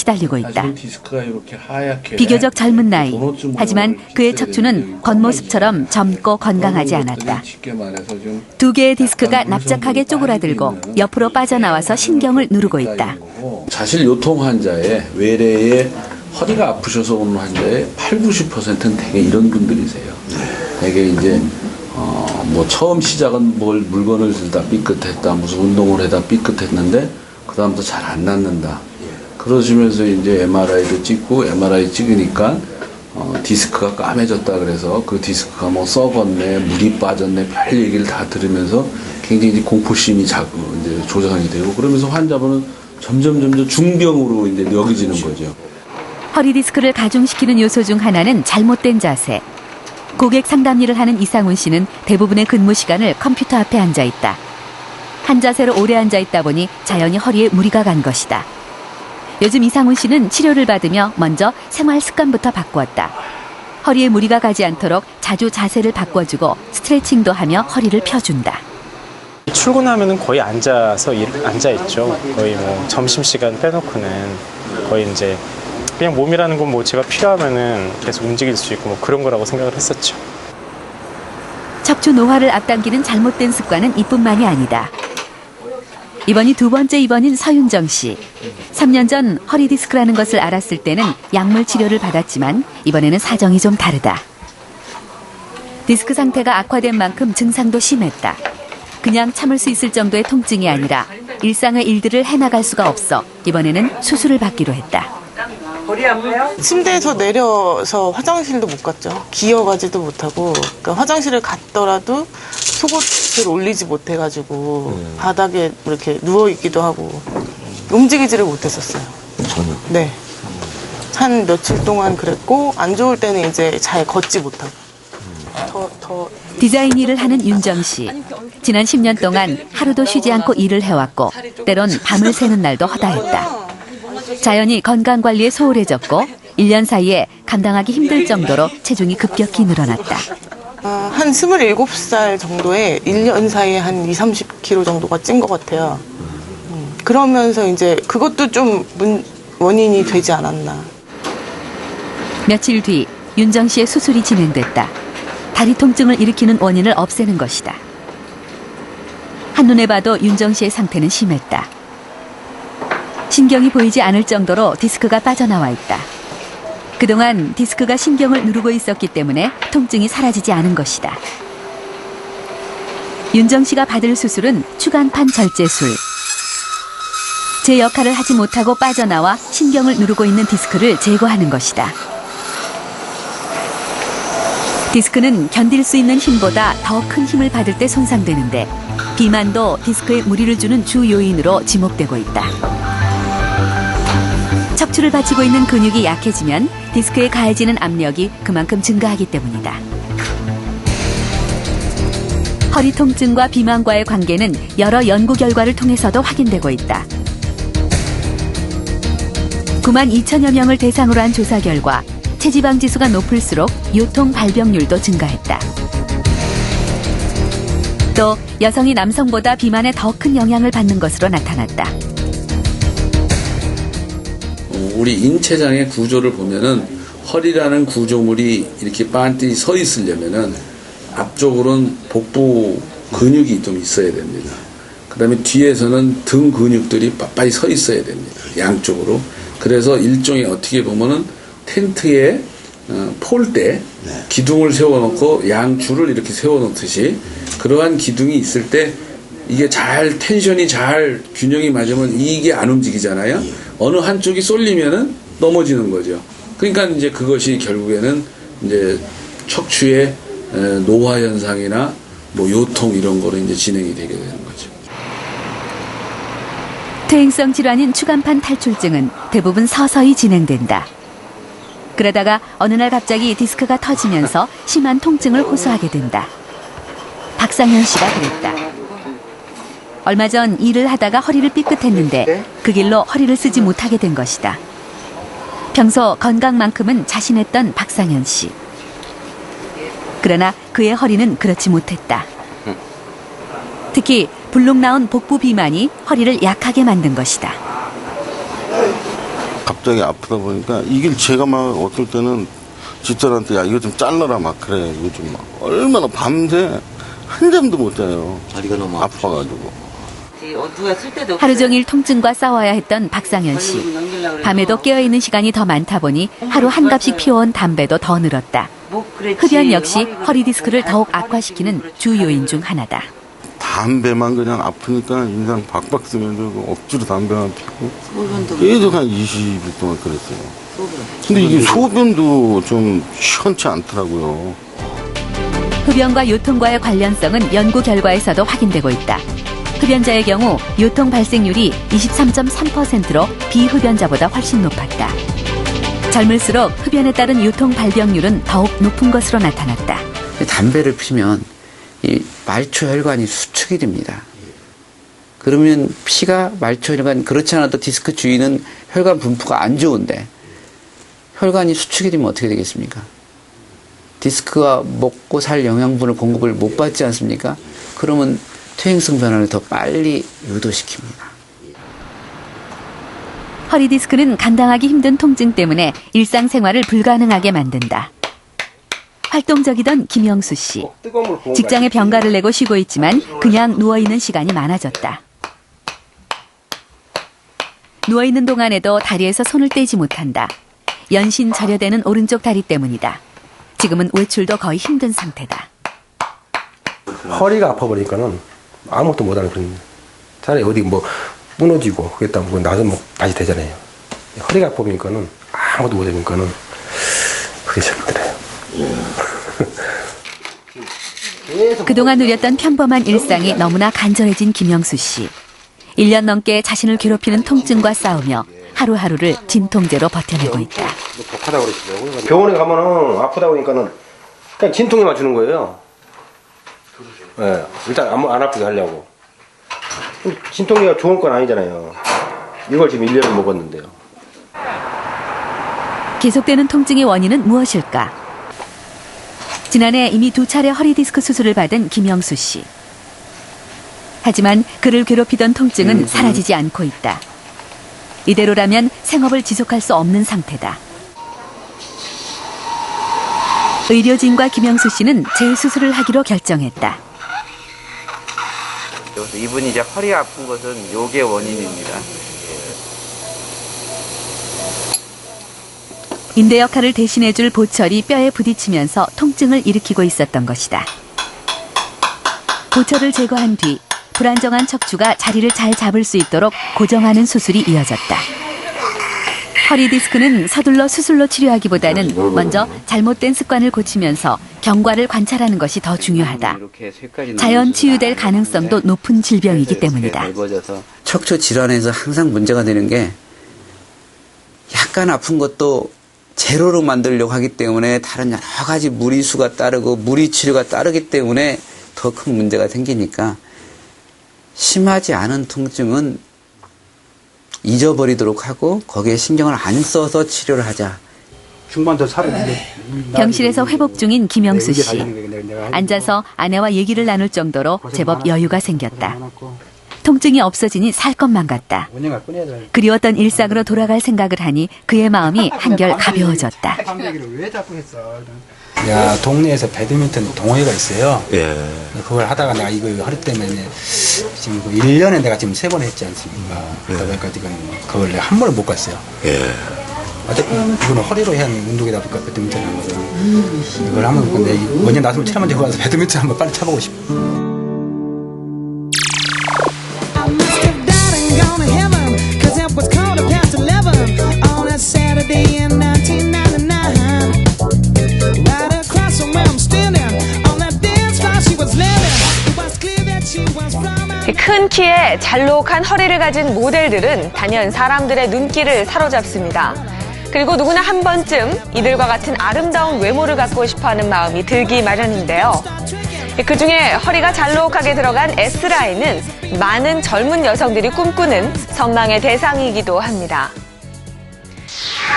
시달리고 있다. 비교적 젊은 나이. 하지만 그의 척추는 겉모습처럼 젊고 건강하지 않았다. 두 개의 디스크가 납작하게 쪼그라들고 옆으로 빠져나와서 신경을 누르고 있다. 사실 요통 환자의 외래에 허리가 아프셔서 오는 환자의 80~90%는 대개 이런 분들이세요. 대개 이제 뭐 처음 시작은 물건을 들다 삐끗했다, 무슨 운동을 하다 삐끗했는데 그 다음부터 잘 안 낫는다. 그러시면서 이제 MRI도 찍고 MRI 찍으니까 디스크가 까매졌다 그래서 그 디스크가 뭐 썩었네, 물이 빠졌네, 별 얘기를 다 들으면서 굉장히 공포심이 이제 조장이 되고 그러면서 환자분은 점점 중병으로 이제 여겨지는 거죠. 허리 디스크를 가중시키는 요소 중 하나는 잘못된 자세. 고객 상담 일을 하는 이상훈 씨는 대부분의 근무 시간을 컴퓨터 앞에 앉아 있다. 한 자세로 오래 앉아 있다 보니 자연히 허리에 무리가 간 것이다. 요즘 이상훈 씨는 치료를 받으며 먼저 생활 습관부터 바꾸었다. 허리에 무리가 가지 않도록 자주 자세를 바꿔주고 스트레칭도 하며 허리를 펴준다. 출근하면은 거의 앉아 있죠. 거의 뭐 점심시간 빼놓고는 거의 이제 그냥 몸이라는 건 뭐 제가 필요하면은 계속 움직일 수 있고 뭐 그런 거라고 생각을 했었죠. 척추 노화를 앞당기는 잘못된 습관은 이뿐만이 아니다. 이번이 두 번째 입원인 서윤정 씨. 3년 전 허리 디스크라는 것을 알았을 때는 약물 치료를 받았지만 이번에는 사정이 좀 다르다. 디스크 상태가 악화된 만큼 증상도 심했다. 그냥 참을 수 있을 정도의 통증이 아니라 일상의 일들을 해나갈 수가 없어 이번에는 수술을 받기로 했다. 머리 아파요? 침대에서 내려서 화장실도 못 갔죠. 기어가지도 못하고 그러니까 화장실을 갔더라도 속옷을 올리지 못해가지고 바닥에 이렇게 누워있기도 하고 움직이지를 못했었어요. 전혀? 네. 한 며칠 동안 그랬고 안 좋을 때는 이제 잘 걷지 못하고 디자인 일을 하는 윤정 씨. 지난 10년 동안 하루도 쉬지 않고 일을 해왔고 때론 밤을 새는 날도 허다했다. 자연히 건강관리에 소홀해졌고 1년 사이에 감당하기 힘들 정도로 체중이 급격히 늘어났다. 한 27살 정도에 1년 사이에 한 20~30kg 정도가 찐 것 같아요. 그러면서 이제 그것도 좀 원인이 되지 않았나. 며칠 뒤 윤정 씨의 수술이 진행됐다. 다리 통증을 일으키는 원인을 없애는 것이다. 한눈에 봐도 윤정 씨의 상태는 심했다. 신경이 보이지 않을 정도로 디스크가 빠져나와 있다. 그동안 디스크가 신경을 누르고 있었기 때문에 통증이 사라지지 않은 것이다. 윤정 씨가 받을 수술은 추간판 절제술. 제 역할을 하지 못하고 빠져나와 신경을 누르고 있는 디스크를 제거하는 것이다. 디스크는 견딜 수 있는 힘보다 더 큰 힘을 받을 때 손상되는데 비만도 디스크에 무리를 주는 주 요인으로 지목되고 있다. 척추를 받치고 있는 근육이 약해지면 디스크에 가해지는 압력이 그만큼 증가하기 때문이다. 허리 통증과 비만과의 관계는 여러 연구 결과를 통해서도 확인되고 있다. 9만 2천여 명을 대상으로 한 조사 결과 체지방 지수가 높을수록 요통 발병률도 증가했다. 또 여성이 남성보다 비만에 더 큰 영향을 받는 것으로 나타났다. 우리 인체장의 구조를 보면은 허리라는 구조물이 이렇게 빤히 서 있으려면은 앞쪽으로는 복부 근육이 좀 있어야 됩니다. 그 다음에 뒤에서는 등 근육들이 빳빳이 서 있어야 됩니다. 양쪽으로. 그래서 일종의 어떻게 보면은 텐트에 폴대 기둥을 세워놓고 양줄을 이렇게 세워놓듯이 그러한 기둥이 있을 때 이게 잘 텐션이 잘 균형이 맞으면 이게 안 움직이잖아요. 어느 한쪽이 쏠리면은 넘어지는 거죠. 그러니까 이제 그것이 결국에는 이제 척추의 노화 현상이나 뭐 요통 이런 거로 이제 진행이 되게 되는 거죠. 퇴행성 질환인 추간판 탈출증은 대부분 서서히 진행된다. 그러다가 어느 날 갑자기 디스크가 터지면서 심한 통증을 호소하게 된다. 박상현 씨가 그랬다. 얼마 전 일을 하다가 허리를 삐끗했는데 그 길로 허리를 쓰지 못하게 된 것이다. 평소 건강만큼은 자신했던 박상현 씨. 그러나 그의 허리는 그렇지 못했다. 특히 불룩 나온 복부 비만이 허리를 약하게 만든 것이다. 갑자기 아프다 보니까 이길 제가 막 어떨 때는 집사람한테 야 이거 좀 잘라라 막 그래. 요즘 막 얼마나 밤새 한잠도 못 자요. 다리가 너무 아파가지고. 하루 종일 통증과 싸워야 했던 박상현 씨. 밤에도 깨어있는 시간이 더 많다 보니 하루 한 갑씩 피워온 담배도 더 늘었다. 흡연 역시 허리 디스크를 더욱 악화시키는 주 요인 중 하나다. 담배만 그냥 아프니까 인상 박박 쓰면서 억지로 담배만 피고 계속 한 20일 동안 그랬어요. 근데 이게 소변도 좀 시원치 않더라고요. 흡연과 요통과의 관련성은 연구 결과에서도 확인되고 있다. 흡연자의 경우 요통 발생률이 23.3%로 비흡연자보다 훨씬 높았다. 젊을수록 흡연에 따른 요통 발병률은 더욱 높은 것으로 나타났다. 담배를 피면 이 말초혈관이 수축이 됩니다. 그러면 피가 말초혈관, 그렇지 않아도 디스크 주위는 혈관 분포가 안 좋은데 혈관이 수축이 되면 어떻게 되겠습니까? 디스크가 먹고 살 영양분을 공급을 못 받지 않습니까? 그러면 퇴행성 변화를 더 빨리 유도시킵니다. 허리 디스크는 감당하기 힘든 통증 때문에 일상생활을 불가능하게 만든다. 활동적이던 김영수 씨. 직장에 병가를 내고 쉬고 있지만 그냥 누워있는 시간이 많아졌다. 누워있는 동안에도 다리에서 손을 떼지 못한다. 연신 절여대는 오른쪽 다리 때문이다. 지금은 외출도 거의 힘든 상태다. 허리가 아파버리니까는 아무것도 못하는 그런, 차라리 어디 뭐 무너지고 그랬다 뭐 나도 뭐 다시 되잖아요. 허리가 아파보니까는 아무것도 못하니까는 그게 참 힘들어요. 그동안 누렸던 평범한 일상이 너무나 간절해진 김영수 씨. 1년 넘게 자신을 괴롭히는 통증과 싸우며 하루하루를 진통제로 버텨내고 있다. 독하다고 그러시더라고요. 병원에 가면은 아프다 보니까는 그냥 진통제만 주는 거예요. 네, 일단 안 아프게 하려고. 진통제가 좋은 건 아니잖아요. 이걸 지금 1년을 먹었는데요. 계속되는 통증의 원인은 무엇일까? 지난해 이미 2차례 허리 디스크 수술을 받은 김영수 씨. 하지만 그를 괴롭히던 통증은 사라지지 않고 있다. 이대로라면 생업을 지속할 수 없는 상태다. 의료진과 김영수 씨는 재수술을 하기로 결정했다. 이분이 이제 허리 아픈 것은 요게 원인입니다. 인대 역할을 대신해줄 보철이 뼈에 부딪히면서 통증을 일으키고 있었던 것이다. 보철을 제거한 뒤 불안정한 척추가 자리를 잘 잡을 수 있도록 고정하는 수술이 이어졌다. 허리 디스크는 서둘러 수술로 치료하기보다는 먼저 잘못된 습관을 고치면서 경과를 관찰하는 것이 더 중요하다. 자연 치유될 가능성도 높은 질병이기 때문이다. 척추 질환에서 항상 문제가 되는 게 약간 아픈 것도 제로로 만들려고 하기 때문에 다른 여러 가지 무리수가 따르고 무리치료가 따르기 때문에 더 큰 문제가 생기니까 심하지 않은 통증은 잊어버리도록 하고 거기에 신경을 안 써서 치료를 하자. 중반 더 살았는데. 병실에서 회복 중인 김영수 씨. 앉아서 아내와 얘기를 나눌 정도로 제법 여유가 생겼다. 통증이 없어지니 살 것만 같다. 그리웠던 일상으로 돌아갈 생각을 하니 그의 마음이 한결 가벼워졌다. 왜 자꾸 했어? 야, 동네에서 배드민턴 동호회가 있어요. 예. 그걸 하다가 내가 이거 허리 때문에 지금 1년에 내가 지금 3번 했지 않습니까? 그러다 보니까 지금 그걸 내가 한 번을 못 갔어요. 예. 어차피 이거는 허리로 해야 하는 운동이다 보니까 배드민턴 하는 거죠. 이걸 하면 근데 먼저 나서면 체력 먼저 가서 배드민턴 한번 빨리 쳐보고 싶어. 큰 키에 잘록한 허리를 가진 모델들은 단연 사람들의 눈길을 사로잡습니다. 그리고 누구나 한 번쯤 이들과 같은 아름다운 외모를 갖고 싶어하는 마음이 들기 마련인데요. 그중에 허리가 잘록하게 들어간 S라인은 많은 젊은 여성들이 꿈꾸는 선망의 대상이기도 합니다.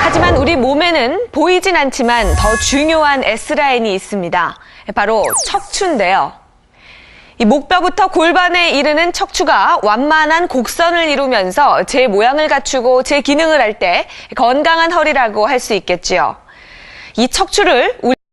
하지만 우리 몸에는 보이진 않지만 더 중요한 S라인이 있습니다. 바로 척추인데요. 이 목뼈부터 골반에 이르는 척추가 완만한 곡선을 이루면서 제 모양을 갖추고 제 기능을 할 때 건강한 허리라고 할 수 있겠지요. 이 척추를